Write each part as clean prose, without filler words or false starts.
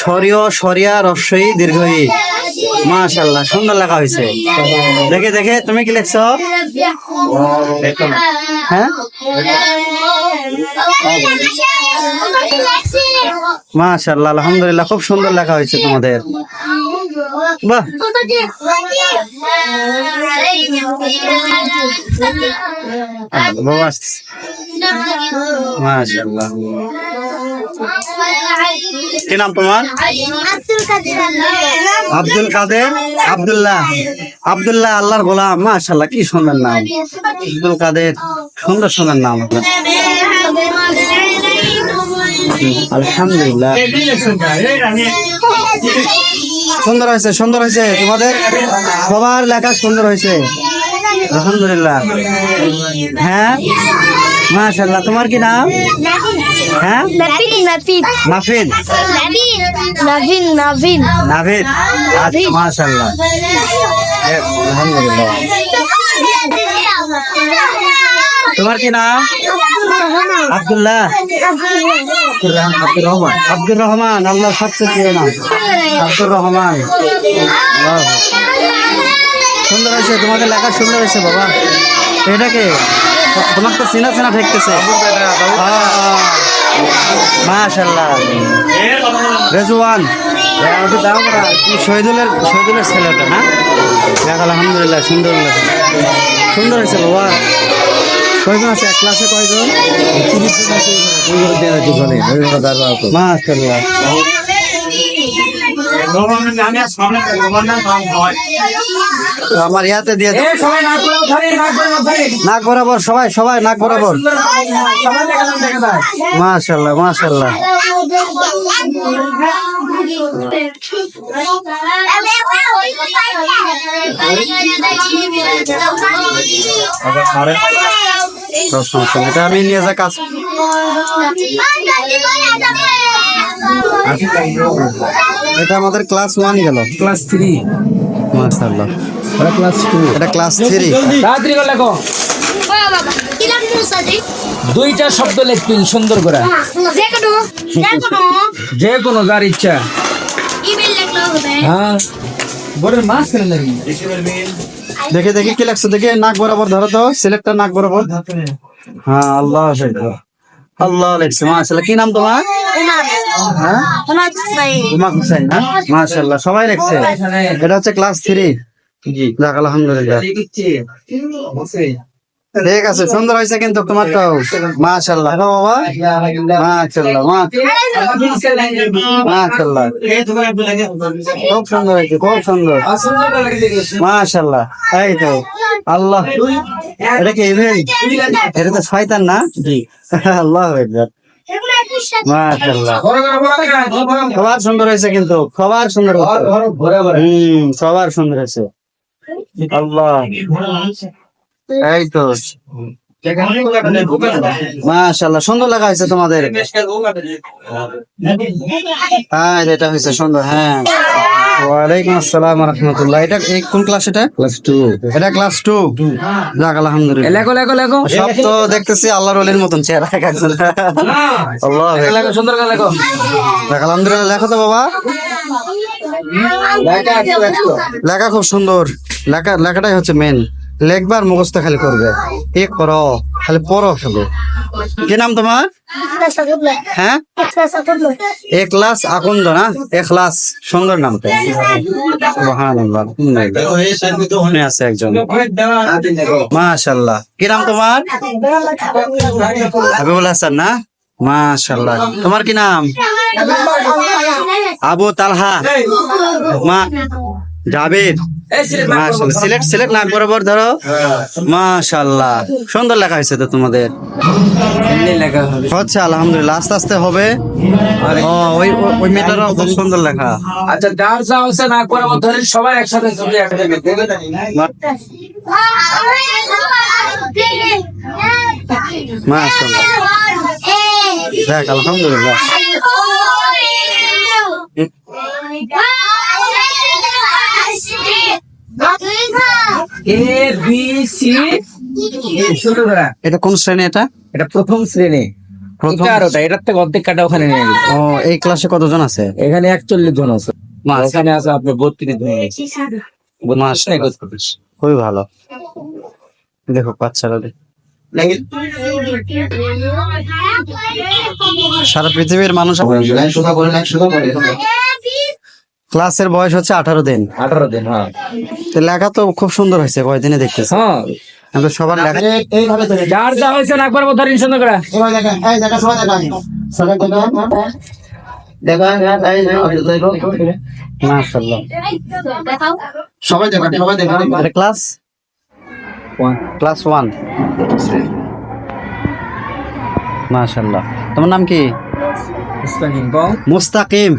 সরিয় সরিয়া রস্যই দীর্ঘই। মাশাআল্লাহ সুন্দর লেখা হয়েছে। দেখে দেখে তুমি কি লিখছো? হ্যাঁ মাশাআল্লাহ আলহামদুলিল্লাহ খুব সুন্দর লেখা হয়েছে তোমাদের। বাহ বাবা মাশাআল্লাহ। কি নাম তোমার? আব্দুল কাদের আব্দুল্লাহ। আব্দুল্লাহ আল্লাহর গোলাম। মাশাআল্লাহ কি সুন্দর নাম আব্দুল কাদের, সুন্দর সুন্দর নাম। আলহামদুলিল্লাহ সুন্দর হয়েছে সুন্দর হয়েছে তোমাদের সবার লেখা সুন্দর হয়েছে আলহামদুলিল্লাহ। হ্যাঁ মাশাআল্লাহ। তোমার কি নাম? হ্যাঁ নাফিদ নাভিদ। আচ্ছা মাশাআল্লাহ আলহামদুলিল্লাহ। তোমার কি নাম? আব্দুল্লাহ আব্দুর রহমান। আল্লাহ সবচেয়ে প্রিয় নাম আব্দুর রহমান। সুন্দর হয়েছে তোমাদের লেখা সুন্দর হয়েছে বাবা। এটাকে তোমার তো চেনা চেনা ঠেকতেছে। মাশাআল্লাহ রেজওয়ান শহীদুলের ছেলেটা। হ্যাঁ দেখ আলহামদুলিল্লাহ সুন্দর সুন্দর হয়েছে বাবা। কয়জন আছে এক ক্লাসে? কয়জন? মাশাআল্লাহ আমার ইয়াতে দিয়ে নাক বরাবর সবাই সবাই নাক বরাবর। মাশাআল্লাহ মাশাআল্লাহ এটা আমি নিয়ে যা কাজ। এটা আমাদের ক্লাস 1 গেল। ক্লাস 3 মাশাআল্লাহ। এটা ক্লাস 2 এটা ক্লাস 3। তাড়াতাড়ি করে লেখো। দুইটা শব্দ লিখবেন সুন্দর করে। যে কোনো যার ইচ্ছা। হ্যাঁ বড় মাস করে লাগি। দেখে দেখে কি লাগছে দেখে নাক বরাবর ধরো তো। সিলেক্টর নাক বরাবর। হ্যাঁ আল্লাহ আল্লাহ লেখছে মাশাআল্লাহ। কি নাম তোমার? হ্যাঁ উমা হুসাইন। মাশাআল্লাহ সবাই লেখছে। এটা হচ্ছে ক্লাস 3। জি যাক আলহামদুলিল্লাহ ঠিক আছে সুন্দর হয়েছে কিন্তু তোমারটাও মাশাআল্লাহ। বাবা মাশাআল্লাহ মাশাআল্লাহ খুব সুন্দর হয়েছে খুব সুন্দর মাশাআল্লাহ। এই তো আল্লাহ এটা কি এটা তো শয়তান না? জি আল্লাহ আকবার মাশাআল্লাহ সবার সুন্দর হয়েছে কিন্তু সবার সুন্দর সবার সুন্দর হয়েছে আল্লাহ। এই তো মাশাআল্লাহ সুন্দর লাগা হয়েছে তোমাদের। হ্যাঁ এটা হয়েছে সুন্দর। হ্যাঁ ওয়ালাইকুম আসসালাম ওয়া রাহমাতুল্লাহ। এটা কোন ক্লাস? এটা ক্লাস 2। এটা ক্লাস 2 যাক আলহামদুলিল্লাহ। লেখো লেখো লেখো। সব তো দেখতেছি আল্লাহর ওলির মতন চেহারা একজন। আল্লাহ লেখো সুন্দর করে লেখো। যাক আলহামদুলিল্লাহ লেখো তো বাবা। লেখা খুব সুন্দর। লেখাটাই হচ্ছে মেন। লেখবার মুখস্থ খালি করবে। এ করো খালি পড়ো ফেলো। কি নাম তোমার? হ্যাঁ এখলাস আকন্দ না? এখলাস সুন্দর নাম তো। সুবহানাল্লাহ আছে একজন মাশাআল্লাহ। কি নাম তোমার? হাবিবুল হাসান না? মাশাআল্লাহ। তোমার কি নাম? আবু তালহা মা জাবেদ। মাশাআল্লাহ সিলেক্ট নাক বরাবর ধরো। মাশাআল্লাহ সুন্দর লেখা হয়েছে তো তোমাদের। হচ্ছে আলহামদুলিল্লাহ আস্তে আস্তে হবে। ওই মেয়েটারও খুব সুন্দর লেখা। আচ্ছা যার যা হচ্ছে নাক বরাবর ধরে সবাই একসাথে চলে মাশাআল্লাহ যাক আলহামদুলিল্লাহ। ABC এটা কোন শ্রেণী? এটা প্রথম শ্রেণী। প্রথম 11টা, এটার থেকে অর্ধেক কাটা ওখানে নিয়ে গেছে। ও এই ক্লাসে কতজন আছে? এখানে 41 জন আছে, মাস- ওখানে আছে আপনার 32 জন। খুবই ভালো। দেখো বাচ্চারা সারা পৃথিবীর মানুষ। ক্লাসের বয়স হচ্ছে 18 দিন। 18 দিন, হ্যাঁ। তো লেখা তো খুব সুন্দর হয়েছে, কয়দিনে দেখতেছি। হ্যাঁ, কিন্তু সবার লেখা যার যা হয়েছে নাক বরাবর ধরেন সুন্দর করে। মাশাআল্লাহ। সবাই দেখেন এটা ক্লাস 1। মাশাআল্লাহ। তোমার নাম কি? মুস্তাকিম।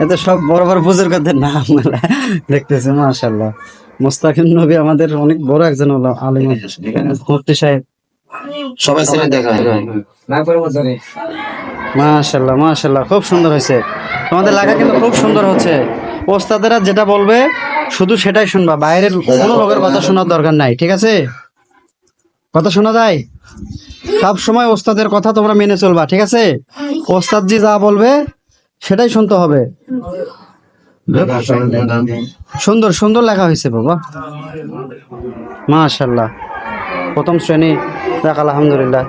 এত সব বড় বড় বুজুর্গদের নাম দেখতেছে। মাশাআল্লাহ। মুস্তাকিম নবী আমাদের অনেক বড় একজন আলিম, মুফতি সাহেব। সবাই ছেলে দেখা নাক বরাবর ধরে। মাশাআল্লাহ মাশাআল্লাহ, খুব সুন্দর হয়েছে। তোমাদের লেখা কিন্তু খুব সুন্দর হচ্ছে। ওস্তাদেরা যেটা বলবে শুধু সেটাই শুনবা, বাইরের কোনো লোকের কথা শোনার দরকার নাই, ঠিক আছে? কথা শোনা যায়? সব সময় ওস্তাদের কথা তোমরা মেনে চলবা, ঠিক আছে? ওস্তাদ জি যা বলবে সেটাই শুনতে হবে। সুন্দর সুন্দর লেখা হয়েছে বাবা, মাশাআল্লাহ। প্রথম শ্রেণী, যাক আলহামদুলিল্লাহ।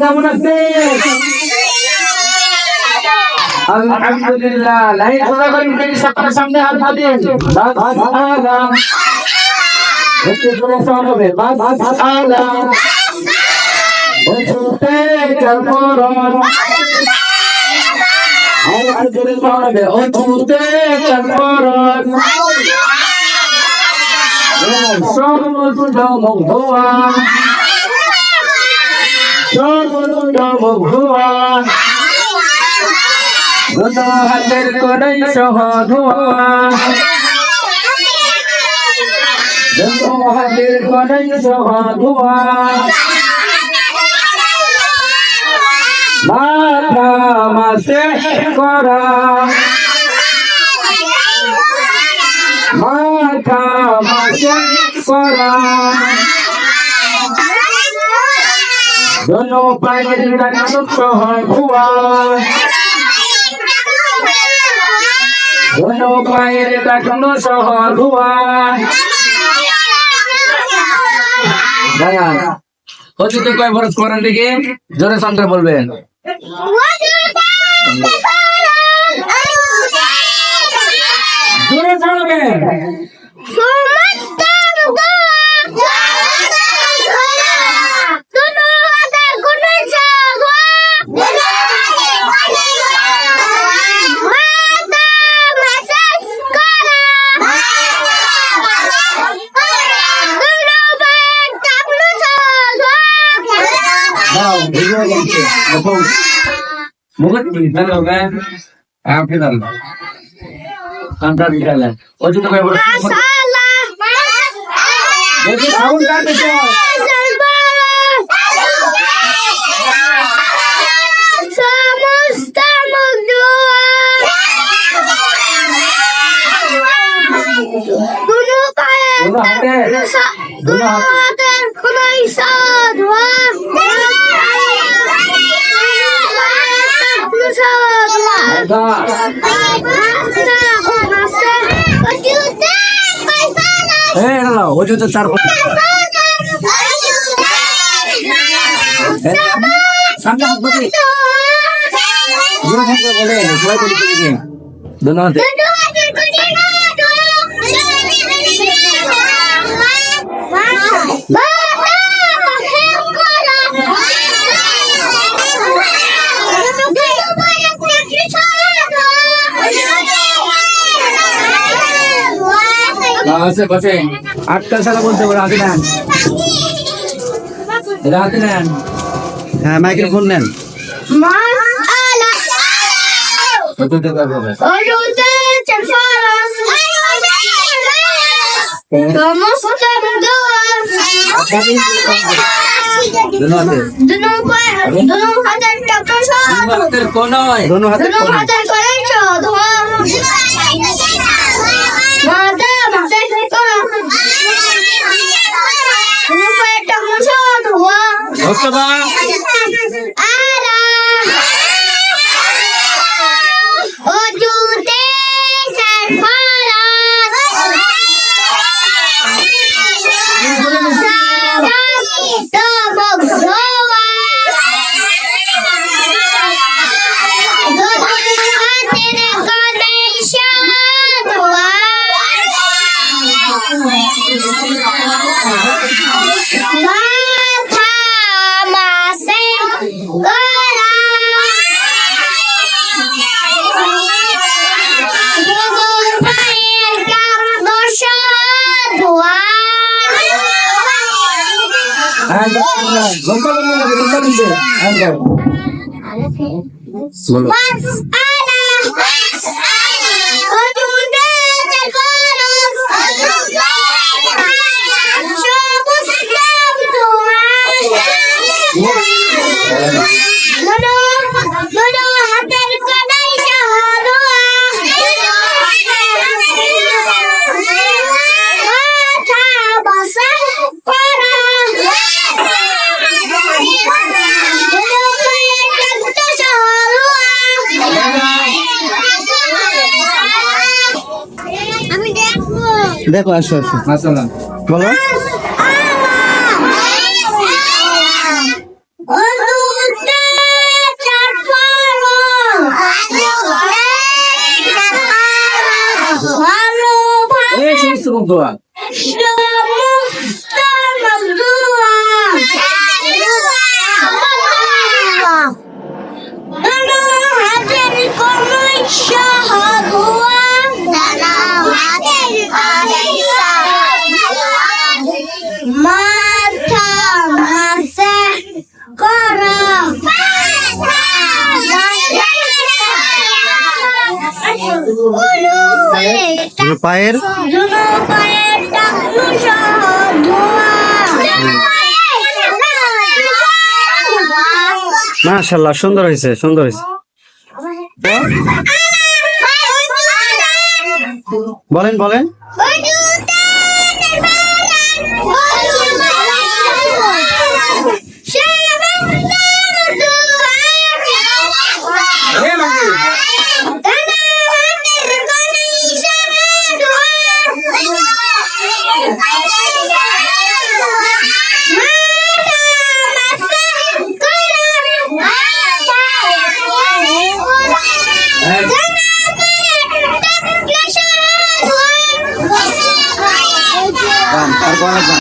কেমন আছে? আলহামদুলিল্লাহ। লাইট খোলা করেন, সবার সামনে হাত পাতেন। একটু জোরে সাউন্ড হবে। ওঠুতে চল পরন, আর জোরে সাউন্ড হবে। ওঠুতে চল পরন, সমুদ্র মুগ্ধা, সমুদ্র মুগ্ধা, দুটো হাতের কড়াই সহ ধোয়া, দুটো হাতের কড়াই সহ ধোয়া, মাথা মাসে করা, মাথা মাসে করা, দুটো পায়ের ডানা সহ ধোয়া, দুটো পায়ের ডানা সহ ধোয়া। অতীতে কয় বরস করেন দেখি, জোরে সন্ধ্যা বলবেন। জোরে ছাড়বেন। মুখে দিলেন আপনি জানেন কামটা দিলেন অতীতে কয় বরস দেখি সাউন্ড কাটতে চাও। অতীতে চার সামনে হাত বাঁধি বলে সবাই বলি ধন্যবাদ। আছে বসে আটটা সারা বলতে পারে হাতে নেন, এটা হাতে নেন। হ্যাঁ মাইক্রোফোন নেন। কোনয় দোনো হাতে ধন্যবা দেখো, আসো আসো, আসসালাম। বলো। এই সমস্ত বন্ধুরা পায়ের মাশাআল্লাহ, সুন্দর হয়েছে, সুন্দর হয়েছে। বলেন বলেন। আর